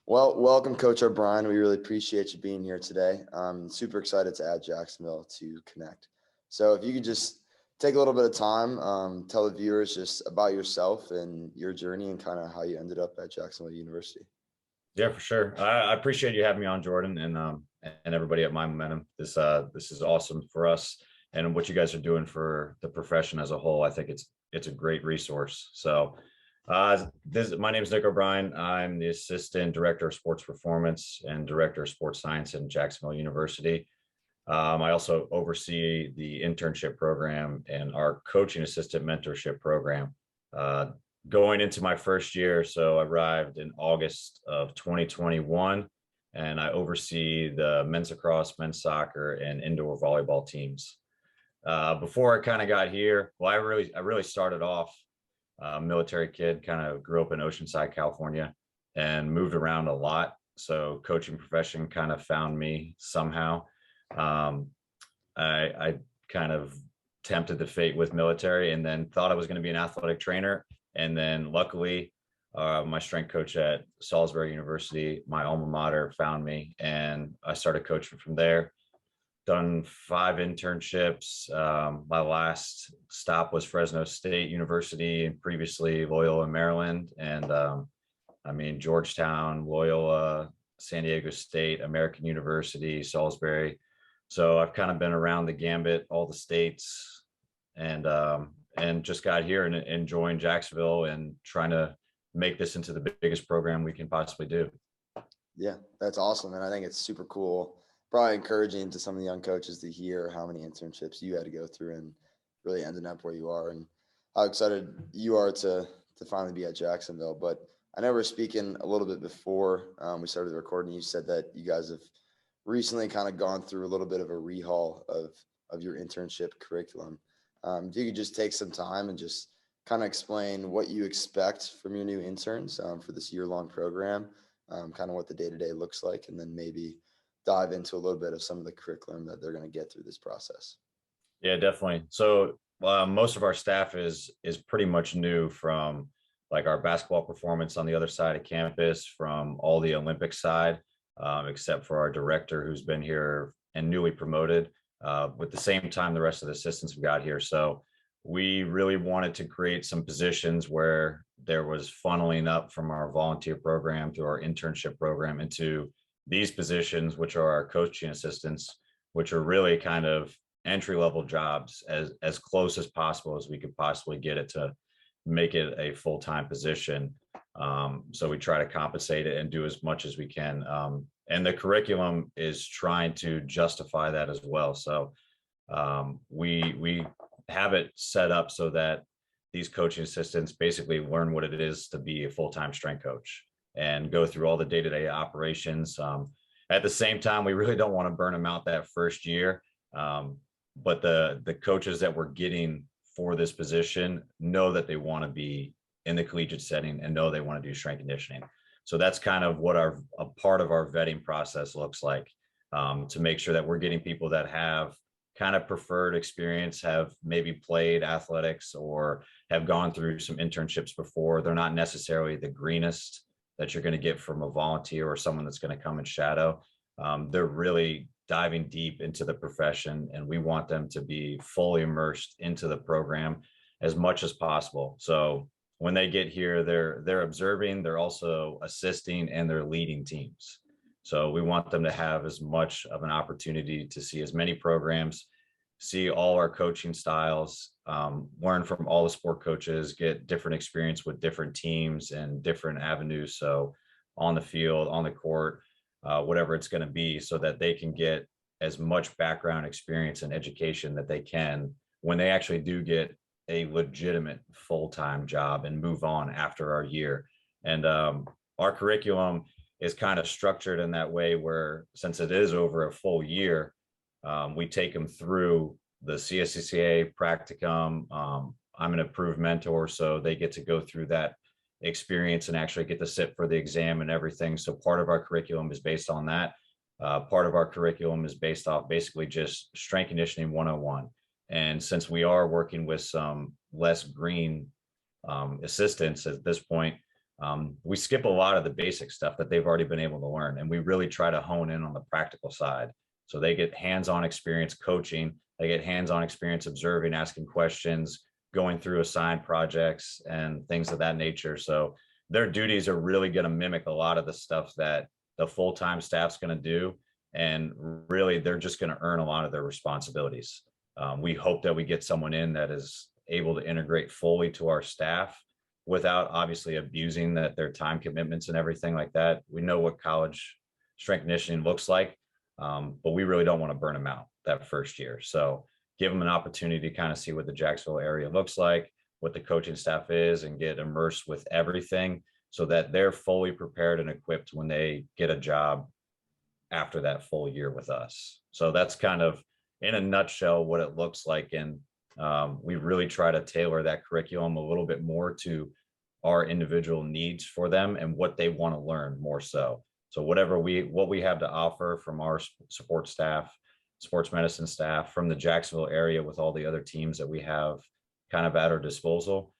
Well, welcome, Coach O'Brien. We really appreciate you being here today. I'm super excited to add Jacksonville to Connect. So if you could just take a little bit of time, tell the viewers just about yourself and your journey and kind of how you ended up at Jacksonville University. Yeah, for sure. I appreciate you having me on, Jordan, and everybody at My Momentum. This is awesome for us and what you guys are doing for the profession as a whole. I think it's a great resource. So, my name is Nick O'Brien. I'm the assistant director of sports performance and director of sports science in Jacksonville University. I also oversee the internship program and our coaching assistant mentorship program. Uh, Going into my first year, so I arrived in August of 2021, and I oversee the men's lacrosse, men's soccer, and indoor volleyball teams. Before I kind of got here, well, I really started off military kid, kind of grew up in Oceanside, California, and moved around a lot. So coaching profession kind of found me somehow. Um, I kind of tempted the fate with military and then thought I was going to be an athletic trainer. And then luckily, my strength coach at Salisbury University, my alma mater, found me and I started coaching from there. Done 5 internships. My last stop was Fresno State University and previously Loyola, Maryland. And Georgetown, Loyola, San Diego State, American University, Salisbury. So I've kind of been around the gambit, all the states, and just got here and joined Jacksonville and trying to make this into the biggest program we can possibly do. Yeah, that's awesome. And I think it's super cool, probably encouraging to some of the young coaches to hear how many internships you had to go through and really ending up where you are and how excited you are to finally be at Jacksonville. But I know we're speaking a little bit before we started the recording. You said that you guys have recently kind of gone through a little bit of a rehaul of your internship curriculum. If you could just take some time and just kind of explain what you expect from your new interns for this year-long program, kind of what the day-to-day looks like, and then maybe dive into a little bit of some of the curriculum that they're going to get through this process. Yeah, definitely. So most of our staff is pretty much new, from like our basketball performance on the other side of campus, from all the Olympic side, except for our director who's been here and newly promoted. With the same time, the rest of the assistants we got here. So we really wanted to create some positions where there was funneling up from our volunteer program through our internship program into these positions, which are our coaching assistants, which are really kind of entry level jobs, as close as possible as we could possibly get it to make it a full-time position. So we try to compensate it and do as much as we can. And the curriculum is trying to justify that as well. So we have it set up so that these coaching assistants basically learn what it is to be a full-time strength coach and go through all the day-to-day operations. At the same time, we really don't want to burn them out that first year. But the coaches that we're getting for this position know that they want to be in the collegiate setting and know they want to do strength conditioning. So that's kind of what a part of our vetting process looks like, to make sure that we're getting people that have kind of preferred experience, have maybe played athletics or have gone through some internships before. They're not necessarily the greenest that you're going to get from a volunteer or someone that's going to come and shadow. They're really diving deep into the profession, and we want them to be fully immersed into the program as much as possible. So when they get here, they're observing, they're also assisting, and they're leading teams. So we want them to have as much of an opportunity to see as many programs, see all our coaching styles, learn from all the sport coaches, get different experience with different teams and different avenues. So on the field, on the court, whatever it's going to be, so that they can get as much background experience and education that they can when they actually do get a legitimate full-time job and move on after our year. And our curriculum is kind of structured in that way where, since it is over a full year, we take them through the CSCCA practicum. I'm an approved mentor, so they get to go through that experience and actually get to sit for the exam and everything. So part of our curriculum is based on that. Part of our curriculum is based off basically just strength conditioning 101. And since we are working with some less green assistants at this point, We skip a lot of the basic stuff that they've already been able to learn, and we really try to hone in on the practical side. So they get hands-on experience coaching, they get hands-on experience observing, asking questions, going through assigned projects and things of that nature. So their duties are really going to mimic a lot of the stuff that the full-time staff's going to do. And really, they're just going to earn a lot of their responsibilities. We hope that we get someone in that is able to integrate fully to our staff without obviously abusing their time commitments and everything like that. We know what college strength conditioning looks like, but we really don't want to burn them out that first year. So give them an opportunity to kind of see what the Jacksonville area looks like, what the coaching staff is, and get immersed with everything so that they're fully prepared and equipped when they get a job after that full year with us. So that's kind of in a nutshell what it looks like. And we really try to tailor that curriculum a little bit more to our individual needs for them and what they want to learn more so. So what we have to offer from our support staff, sports medicine staff, from the Jacksonville area with all the other teams that we have kind of at our disposal,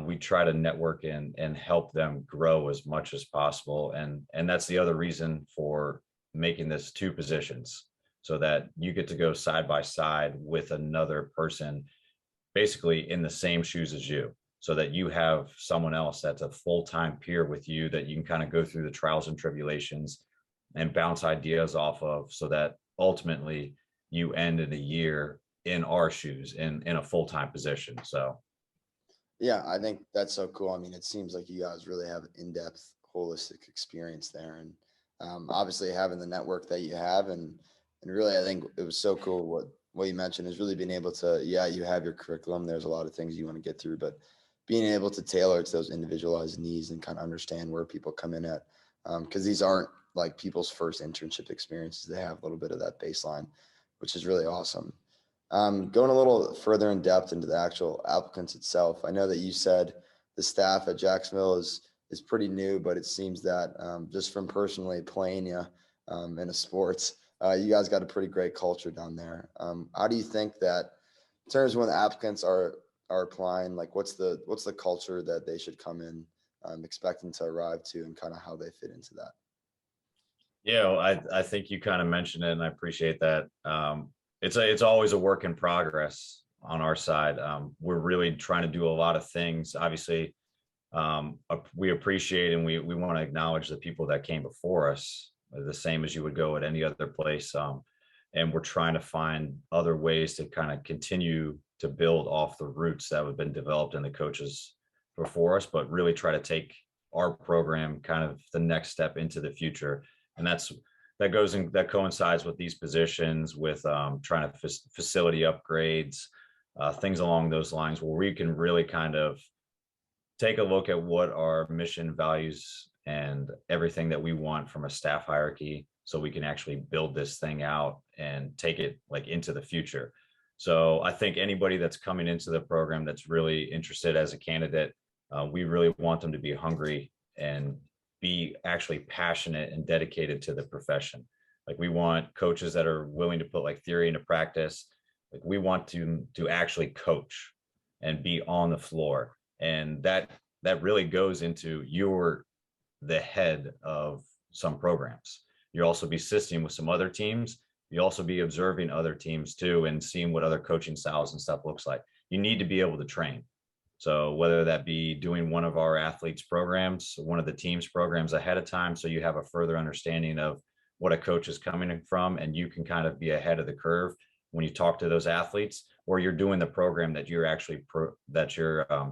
we try to network and help them grow as much as possible. And that's the other reason for making this 2 positions, so that you get to go side by side with another person basically in the same shoes as you, so that you have someone else that's a full-time peer with you that you can kind of go through the trials and tribulations and bounce ideas off of, so that ultimately you end in a year in our shoes in a full-time position. So Yeah, I think that's so cool. I mean, it seems like you guys really have an in-depth, holistic experience there, and obviously having the network that you have, and really, I think it was so cool what you mentioned is really being able to, yeah, you have your curriculum. There's a lot of things you want to get through, but being able to tailor it to those individualized needs and kind of understand where people come in at, because these aren't like people's first internship experiences. They have a little bit of that baseline, which is really awesome. Going a little further in depth into the actual applicants itself, I know that you said the staff at Jacksonville is pretty new, but it seems that just from personally playing you in a sports, you guys got a pretty great culture down there. How do you think that, in terms of when the applicants are applying, like what's the culture that they should come in expecting to arrive to, and kind of how they fit into that? yeah, well, I think you kind of mentioned it, and I appreciate that. It's always a work in progress on our side. We're really trying to do a lot of things. Obviously, we appreciate and we want to acknowledge the people that came before us, the same as you would go at any other place. And we're trying to find other ways to kind of continue to build off the roots that have been developed in the coaches before us, but really try to take our program kind of the next step into the future. And that coincides with these positions, with trying to facility upgrades, things along those lines, where we can really kind of take a look at what our mission, values, and everything that we want from a staff hierarchy, so we can actually build this thing out and take it like into the future. So I think anybody that's coming into the program that's really interested as a candidate, we really want them to be hungry and be actually passionate and dedicated to the profession. Like, we want coaches that are willing to put like theory into practice. Like, we want to actually coach and be on the floor. And that really goes into, you're the head of some programs. You'll also be assisting with some other teams. You'll also be observing other teams too, and seeing what other coaching styles and stuff looks like. You need to be able to train. So whether that be doing one of our athletes programs, one of the teams programs ahead of time, so you have a further understanding of what a coach is coming from, and you can kind of be ahead of the curve when you talk to those athletes, or you're doing the program that you're actually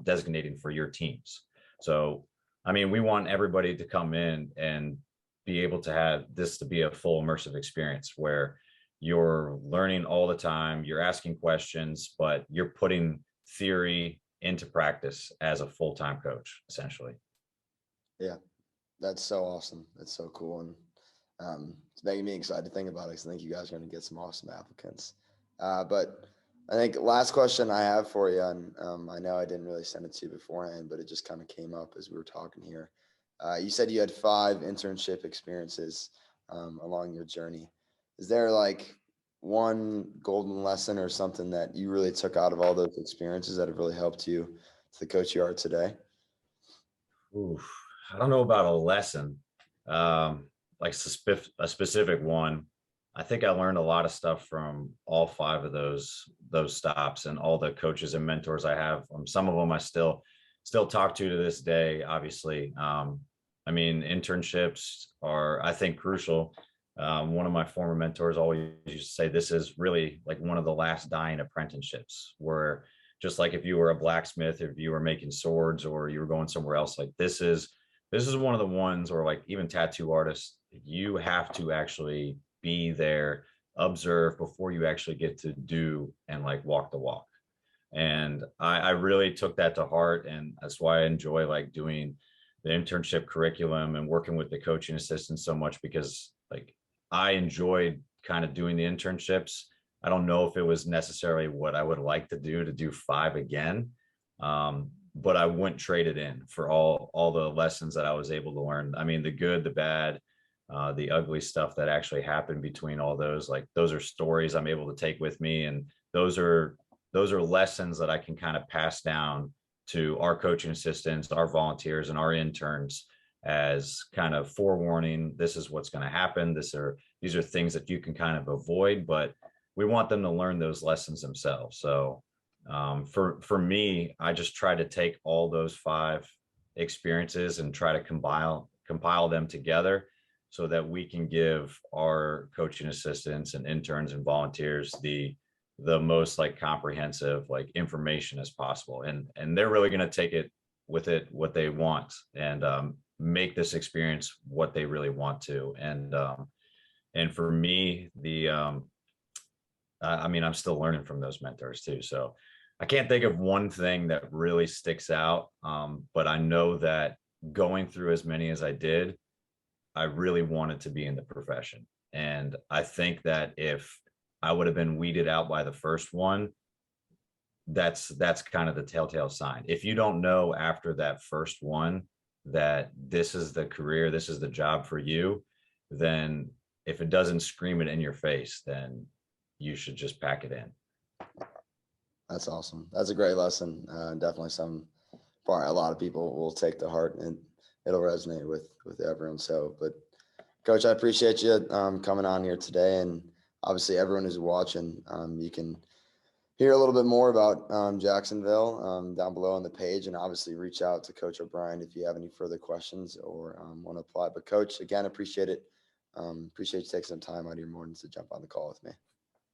designating for your teams. So, I mean, we want everybody to come in and be able to have this to be a full immersive experience where you're learning all the time, you're asking questions, but you're putting theory into practice as a full-time coach, essentially. Yeah, that's so awesome. That's so cool. And it's making me excited to think about it, because I think you guys are going to get some awesome applicants. But I think last question I have for you, and I know I didn't really send it to you beforehand, but it just kind of came up as we were talking here. You said you had 5 internship experiences along your journey. Is there like one golden lesson or something that you really took out of all those experiences that have really helped you to the coach you are today? Oof. I don't know about a lesson, like a specific one. I think I learned a lot of stuff from all five of those stops and all the coaches and mentors I have. Some of them I still talk to this day. Obviously, I mean, internships are, I think, crucial. One of my former mentors always used to say this is really like one of the last dying apprenticeships, where just like if you were a blacksmith, if you were making swords, or you were going somewhere else, like this is one of the ones, or like even tattoo artists, you have to actually be there, observe before you actually get to do and like walk the walk. And I really took that to heart, and that's why I enjoy like doing the internship curriculum and working with the coaching assistants so much, because like I enjoyed kind of doing the internships. I don't know if it was necessarily what I would like to do 5 again, but I wouldn't trade it in for all the lessons that I was able to learn. I mean, the good, the bad, the ugly stuff that actually happened between all those. Like those are stories I'm able to take with me, and those are lessons that I can kind of pass down to our coaching assistants, our volunteers, and our interns as kind of forewarning. This is what's going to happen. These are things that you can kind of avoid, but we want them to learn those lessons themselves. So for me, I just try to take all those 5 experiences and try to compile them together so that we can give our coaching assistants and interns and volunteers the most like comprehensive like information as possible, and they're really going to take it what they want, and make this experience what they really want to. And for me, I mean, I'm still learning from those mentors too, so I can't think of one thing that really sticks out, but I know that going through as many as I did, I really wanted to be in the profession. And I think that if I would have been weeded out by the first one, that's kind of the telltale sign. If you don't know after that first one that this is the career, this is the job for you, then if it doesn't scream it in your face, then you should just pack it in. That's awesome. That's a great lesson. Definitely some for a lot of people will take to heart, and it'll resonate with everyone. So, but Coach, I appreciate you coming on here today, and obviously everyone who's watching, you can hear a little bit more about Jacksonville down below on the page, and obviously reach out to Coach O'Brien if you have any further questions or want to apply. But Coach, again, appreciate it. Appreciate you taking some time out of your mornings to jump on the call with me.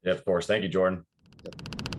Yeah, of course. Thank you, Jordan. Yep.